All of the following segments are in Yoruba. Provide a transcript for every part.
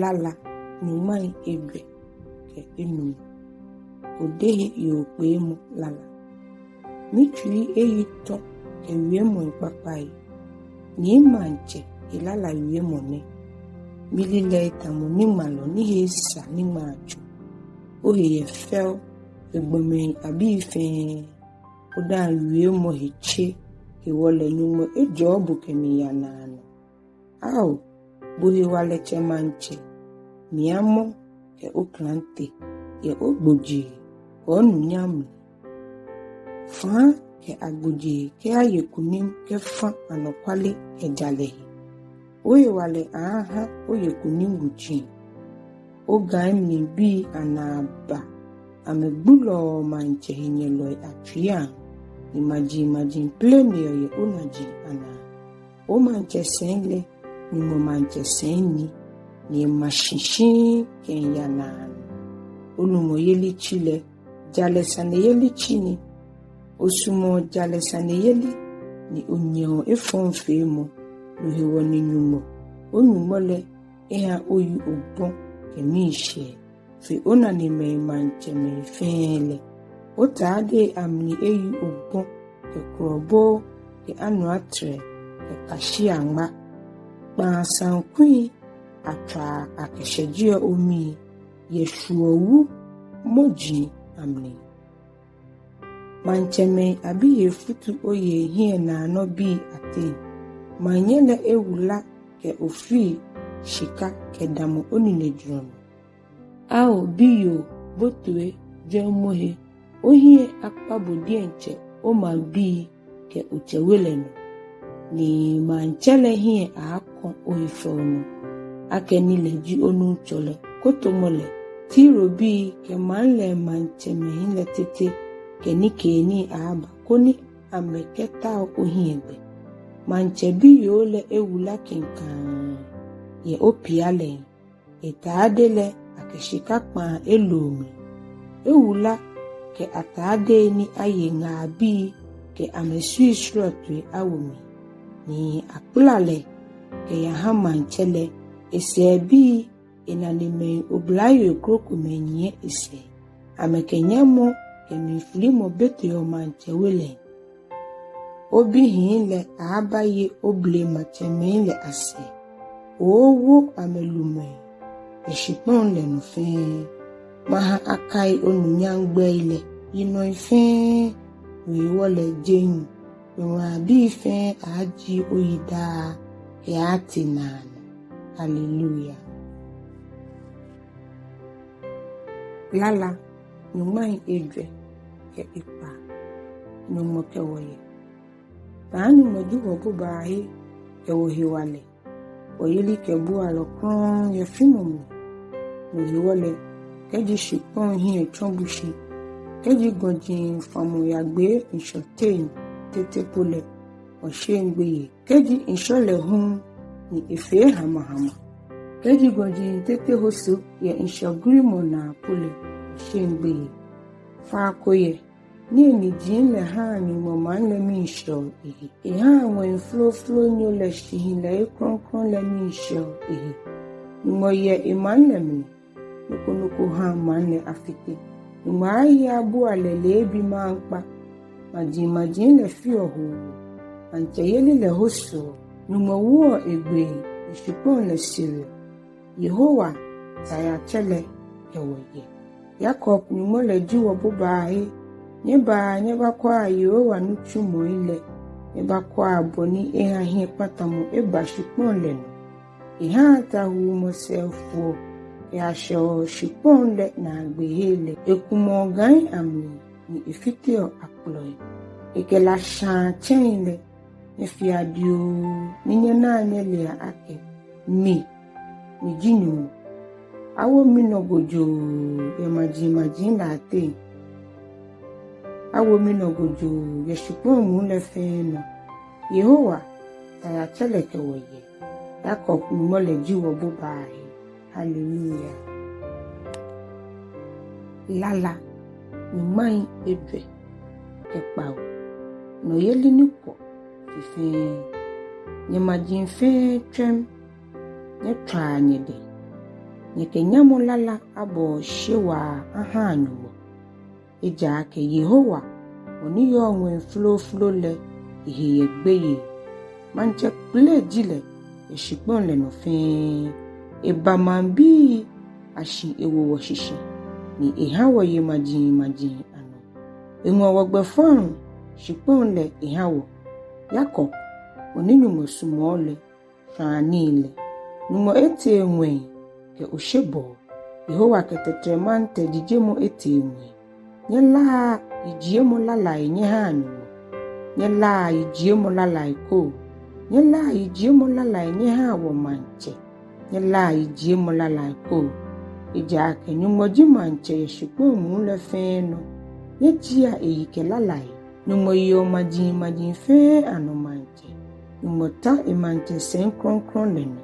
Lala nyumai edwe ke enum odehi yokpe mu Lala mitri eyito ewie mo papai ni manche Lala wie mo ne milile tamu ni malo ni hesa ni macho ohe fel egbome abi fe oda wie mo heche wole nyumo ejobu kemi yanano au buhi wale chemanche miamo ke oklante ye ogboji onu nyam fa ke agboji ke ayekunim ke fa anokwale ejalehi oye wale aha oyekunim guchi oga mi bi anaba amegbulo manche hinyelo atria imagine plane ye onaji ana o manche sengle ni mo manche senni ni mashishi kenyana olumo yeli chile jale sane yeli chini osumo jale sane yeli ni onyo efonfe mo luhi woni nyumo onumole eha oyu ogbon kemishe fi ona ni me manche me fele otade amni eyu ogbon ke krobo ke anu atre ke kashi anga ba sankui atra akeshejia omi yeshuowu moji amni mancheme abi yefutu oye hie na no bi ate manyele ewula ke ofi shika ke damu onine drono ao biyo botwe jemohe ohie akpabodienche o malbi ke ucheweleno ni manchele hie akon oifono akeni leji onu chole kotomole tiro bi ke manle mancheme hile tete keni aba koni ameketa ohiegbe manchebi yole ewula kinkan ye opiale etadele akeshika pa elomi ewula ke atade ni aye ngabi ke amesu shrotwe awomi ni apulale ke ya hamanchele esebi enanime oblayo krokumenye ese amekenyamo ke miflimo bete yo manchewele obi hinle abaye oble machemele ase owo amelume eshipon le nufe maha akai onunyangbe ile ino ife wiwole jenyu wa bi ife aji oyida ya tinana hallelujah. Lala numai edwe ke ipa numo ke woye tani moju wobu bahi ke wohi wale oyili ke bu alokron ye fimomu wohi wale keji shipon hi chombushi keji gojin famu yagbe inshoten tete pole oshengbe keji inshole hun ni efe hama keji gojin tete hoso ye inshogrimo na pole oshengbe fa koye ni ni jinle ha ni mo manle mi sho ha wen flow nyole shihile kronkron le mi sho mo ye imanle mi nuko ha manle afite ma ya bu alele bi manpa maji le fi ohu anche yele le hoso numo wo egbe ishipon le sire Yehowa saya chele ewoye Jacob numo le juwo bubai nyeba kwa Yehowa nuchumo ile nyeba kwa boni eha hi patamu eba shipon le no iha ta hu mo selfo ya sho shipon le na gbehele ekumo gan amni ni ifitio aploy ekela shan chenle efiadio ninye na nyele ake mi jinu awo mi no gojo e maji na te awo mi no gojo ye shipon mu le fe no Yehowa ya chele ke woye Jacob mo le jiwo bubai hallelujah. Lala numai edwe kepao no yeli niko fife nyemajin fe twem ne twanyede Nyekenyamu Lala abo shewa ahanyuwo. Eja ke Yehowa oni yo nwen flo le ihe yegbeye. Manche kule jile eshikpon le no fe. Eba mambi ashi ewo washishi. Ni ihawo ye majin ano. Enwa wagbefon shikpon le ihawo. Yakob oni nyumo sumole shanile. Nyumo ete enwe ke oshebo. Yehowa ke tetremante dijemo ete enwe. Nyela ijiemo Lala enye hanyu. Nyela ijiemo Lala iko. Nyela ijiemo Lala enye hawo manche. Nyela ijiemo Lala iko. Ija ke nyumoji manche yeshikpo mule feno. Nyejia eyike Lala. Nyumo yo majin fe ano manche. Nyumota manche sen kron leno.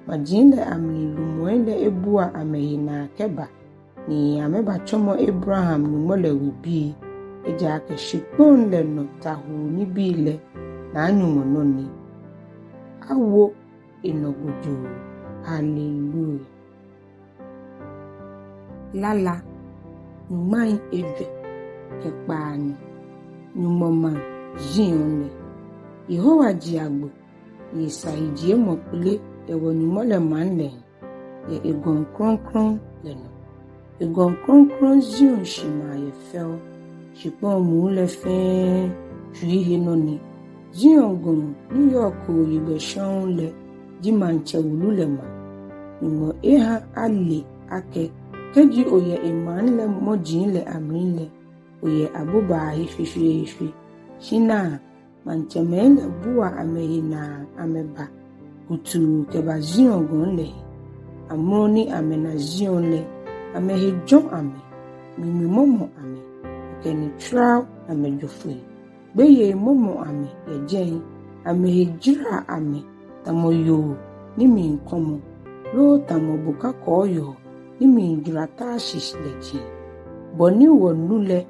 Majin le amni lumoele ebua amehina keba. Ni ameba chomo Abraham nyumole wibi. Eja ke shikpon le no tahu ni bile na anyumo noni. Awo enogujo. Hallelujah. Lala nyumai edwe kekpaani nyumoma jione. Yehowa jiagbo yesa ijie mokule ewo nyumole manle ye egon kron leno. Egon kron zion shima ye fel. Shipon mule fe juihe noni. Zion gon New York yibe shon le jimanche wulule ma. Nyumo eha ale ake keji oye iman le mojin le amrin le. Oye abuba hifi. Shina manche mele buwa amehina ameba. Kutu keba zion gon le. Amoni amena zion le. Amehe jon ame. Mimi momo ame. Keni traw ame jofwe. Beye momo ame yejen. Amehe jira ame. Tamo yo. Nimi nkomo. Lo tamo buka koyo. Nimi jira tashish leji. Boni wonule.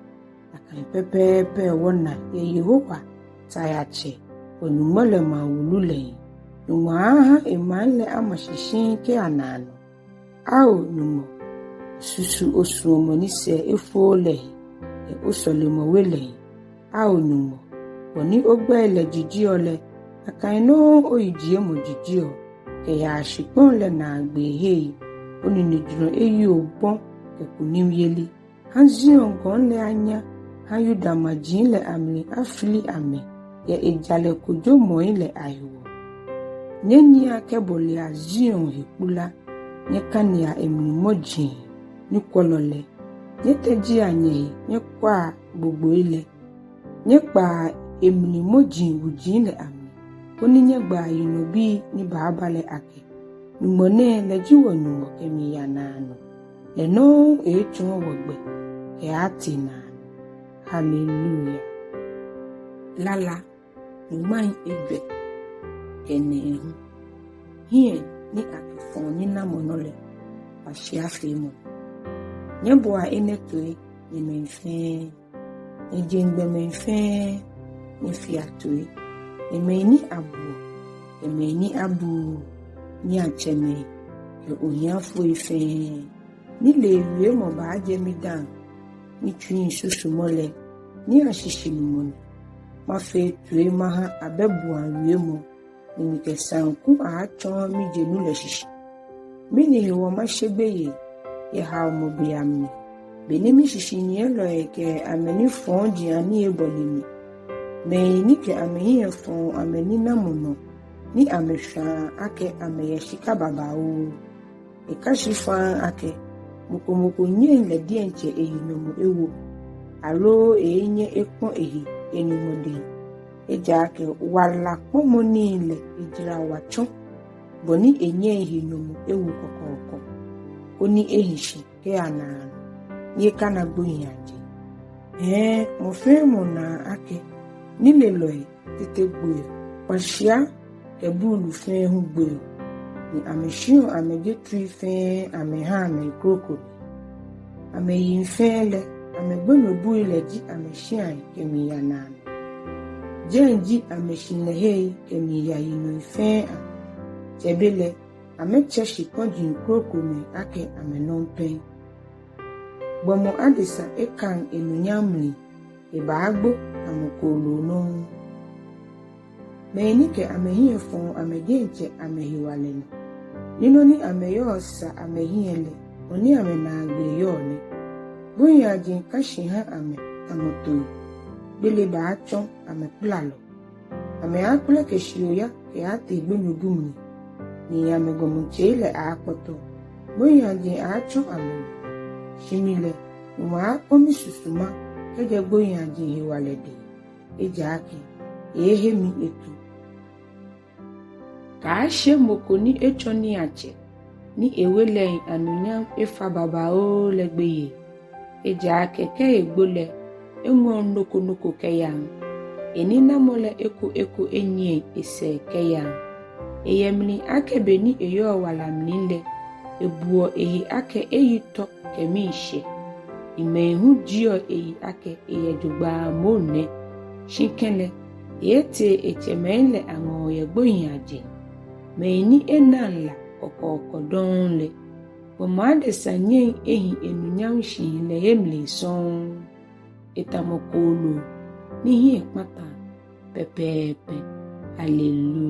Akan pepe wona ye Yehowa tayache. Onumole ma wulule. Nwaha emanle amashishin ke anano. Au numo. Susu osuomo ni se efole. E osolemo wele. Au numo. Boni ogbele jijiole. Akaino oyijiemo jijio. Ke ya shikpon le na agbehe. Oni nijuro eyi ogbon ke kunim yeli. Hanzion gon le anya. Hayuda majin le amli afili ame. Ye ejale kujo moi le ayuwo. Nyenyi akebole a zion hekula. Nyekania emni mojin. Nikolole. Nyeteji anye. Nyekwa gbogbo ile. Nyekpa emni mojin wujin le amli. Oni nyegba yinobi ni baabale ake. Numone lejiwo nyumo kemi ya nano. Leno chungo wogbe. Ke ati nano. Hallelujah. Lala numai edwe kenehu. Hie ni akifoni na monole. Pashiafe mo. Nyebwa enetwe yemenfe. Njengbe menfe. Nyefiatwe. Emeni abu. Ni acheme. Ye onyanfo ife. Ni lewe mo ba ajemi dan. Ni twin susu mole. Ni ashishimoni. Mafe tue maha abebu anwemo. Ni mikesanku achon mi jenu le shishi. Mini hewa mashebeye. Ye hao mobi amni. Benemi shishi ni elo eke ameni fonji ani ebolimi. Ni ke ameni fon ameni namono. Ni amesha ake ameyeshika babao. Ekashifan ake. Mukomoko nye le dienche ehi nomu ewo. Alo enye ekon ehi enumode. Eja ake wala komo nile ejira wachon. Boni enye ehi nomu ewo kokoko. Oni ehishi ke anano. Nye kana gbuhi anje. Mofemo na ake. Nile loe tete gbuyo. Washia ebulu fe hu gbuyo. Ni ameshion amegetri fe ameha amekroko. Ameyinfele amegbono buileji ameshian kemi ya nano. Jenji ameshinehei kemi ya ino ife. Jebele ameche shipojin krokome ake amenompen. Bomo adisa ekan enunyamli ebaagbo amokolo no. Menike amehie fon amegenche amehiwaleno. Nino ni ameyosa amehiele oni amenagbe yone. Bunya jin kashiha ame amoto. Bele baachon amekulalo. Ame akule keshiyoya ke ate igbenyogumni. Ni amegomunchele akoto. Bunya jin aachon ame. Shimile nwa omi susuma keje bunya jin hiwalede. Ejaki ehemi etu. Ka she mokoni echoni ache ni ewele anunya efa baba o legbeye. Eja keke egbole enwo noko keyan. Enina mole eko enye ese keyan. Eyemni ake beni eyo walamnile ebuo ehi ake eyito kemishe. Imehu jio ehi ake eyedugba mone. Shinkele yete echemele ango yegboyaje. Meni enanla okokodonle. Wamade sanye ehi enunyamshi le yemle son. Etamokolo nihi ekmata pepepe. Hallelujah.